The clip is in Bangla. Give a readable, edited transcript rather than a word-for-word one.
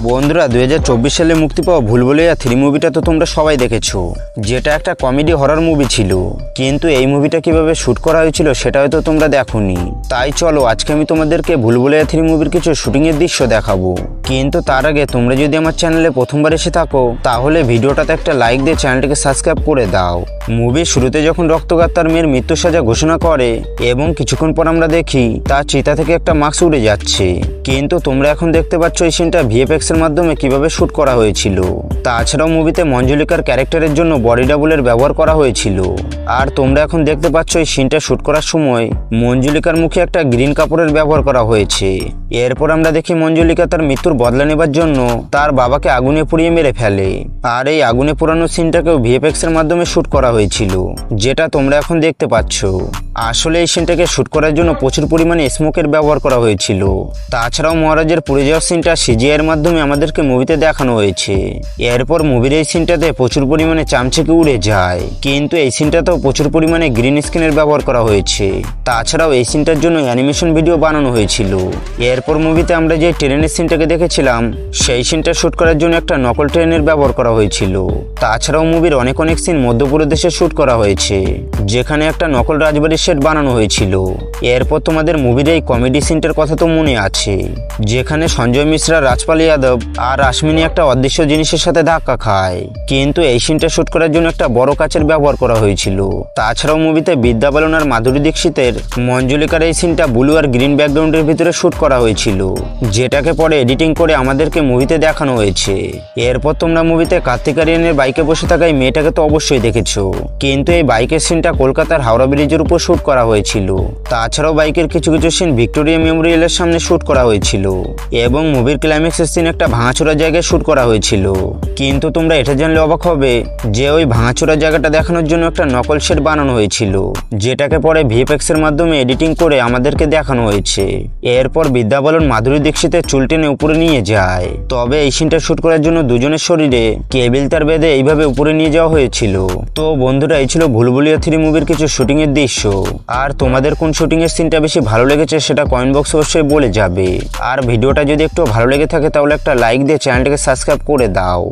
বন্ধুরা 2024 সালে মুক্তি পাওয়া ভুলভুলাইয়া 3 মুভিটা তো তোমরা সবাই দেখেছো, যেটা একটা কমেডি হরর মুভি ছিল। কিন্তু এই মুভিটা কিভাবে শুট করা হয়েছিল সেটা হয়তো তোমরা দেখোনি। তাই চলো আজকে আমি তোমাদেরকে ভুলভুলাইয়া 3 মুভির কিছু শুটিং এর দৃশ্য দেখাবো। কিন্তু তার আগে তোমরা যদি আমার চ্যানেলে প্রথমবার এসে থাকো তাহলে ভিডিওটাতে একটা লাইক দিয়ে চ্যানেলটিকে সাবস্ক্রাইব করে দাও। মুভির শুরুতে যখন রক্তগার তার মেয়ের মৃত্যু সাজা ঘোষণা করে এবং কিছুক্ষণ পর আমরা দেখি তার চিতা থেকে একটা মাস্ক উড়ে যাচ্ছে। কিন্তু তোমরা এখন দেখতে পাচ্ছ এই সিনটা ভিএফএক্স এর মাধ্যমে কিভাবে শুট করা হয়েছিল। তাছাড়াও মুভিতে মঞ্জুলিকার ক্যারেক্টারের জন্য বডি ডাবলের ব্যবহার করা হয়েছিল। আর তোমরা এখন দেখতে পাচ্ছ এই সিনটা শুট করার সময় মঞ্জুলিকার মুখে একটা গ্রিন কাপড়ের ব্যবহার করা হয়েছে। এরপর আমরা দেখি মঞ্জুলিকা তার মৃত্যুর বদলা নেবার জন্য তার বাবাকে আগুনে পুড়িয়ে মেরে ফেলে। আর এই আগুনে পোড়ানো সিনটাকেও ভিএফএক্স এর মাধ্যমে শুট করা হয়েছিল, যেটা তোমরা এখন দেখতে পাচ্ছ। আসলে এই সিনটাকে শুট করার জন্য প্রচুর পরিমাণে স্মোকের ব্যবহার করা হয়েছিল। তাছাড়াও মহারাজের পুড়ে যাওয়ার সিনটা সিজিআই এর মাধ্যমে আমাদেরকে মুভিতে দেখানো হয়েছে। এরপর মুভির এই সিনটাতে প্রচুর পরিমাণে চামচিকে উড়ে যায়, কিন্তু এই সিনটাতেও প্রচুর পরিমাণে গ্রিন স্ক্রিনের ব্যবহার করা হয়েছে। তাছাড়াও এই সিনটার জন্য অ্যানিমেশন ভিডিও বানানো হয়েছিল। এরপর মুভিতে আমরা যে ট্রেনের সিনটাকে দেখেছিলাম সেই সিনটা শুট করার জন্য একটা নকল ট্রেনের ব্যবহার করা হয়েছিল। তাছাড়াও মুভির অনেক সিন মধ্যপ্রদেশে শুট করা হয়েছে, যেখানে একটা নকল রাজবাড়ির সেট বানানো হয়েছিল। এরপর তোমাদের মুভির এই কমেডি সিনটার কথা তো মনে আছে, যেখানে সঞ্জয় মিশ্রা, রাজপাল যাদব আর রাশমিনী একটা অদৃশ্য জিনিসের সাথে ধাক্কা খায়। কিন্তু এই সিনটা শুট করার জন্য একটা বড় কাচের ব্যবহার করা হয়েছিল। তাছাড়াও মুভিতে বিদ্যা বালন আর মাধুরী দীক্ষিতের মঞ্জুলিকার এই সিনটা ব্লু আর গ্রিন ব্যাকগ্রাউন্ডের ভিতরে শুট করা হয়েছিল, যেটাকে পরে এডিটিং করে আমাদেরকে মুভিতে দেখানো হয়েছে। এরপর তোমরা মুভিতে কার্তিক আরিয়ানের বাইকে বসে থাকা এই মেয়েটাকে তো অবশ্যই দেখেছো, কিন্তু এই বাইকের সিনটা কলকাতার হাওড়া ব্রিজের উপর শুট করা হয়েছিল। তাছাড়াও বাইকের কিছু কিছু সিন ভিক্টোরিয়া মেমোরিয়ালের সামনে শুট করা হয়েছিল এবং মুভির ক্লাইম্যাক্সের সিন একটা ভাঙাচোরা জায়গায় শুট করা হয়েছিল। কিন্তু তোমরা এটা জানলে অবাক হবে যে ওই ভাঙাচোরা জায়গাটা দেখানোর জন্য একটা নকল সেট বানানো হয়েছিল, যেটাকে পরে ভিএফএক্স এর মাধ্যমে এডিটিং করে আমাদেরকে দেখানো হয়েছে। এরপর বিদ্যা বালন মাধুরী দীক্ষিতের চুল টেনে উপরে নিয়ে যায়। তবে এই সিনটা শুট করার জন্য দুজনের শরীরে কেবিল তার বেঁধে এইভাবে উপরে নিয়ে যাওয়া হয়েছিল। তো বন্ধুরা এই ছিল ভুলভুলাইয়া 3 মুভির কিছু শুটিং এর দৃশ্য। আর তোমাদের কোন শুটিং এর সিনটা বেশি ভালো লেগেছে সেটা কমেন্ট বক্সে অবশ্যই বলে যাবে। আর ভিডিওটা যদি একটু ভালো লেগে থাকে তাহলে একটা লাইক দিয়ে চ্যানেলটাকে সাবস্ক্রাইব করে দাও।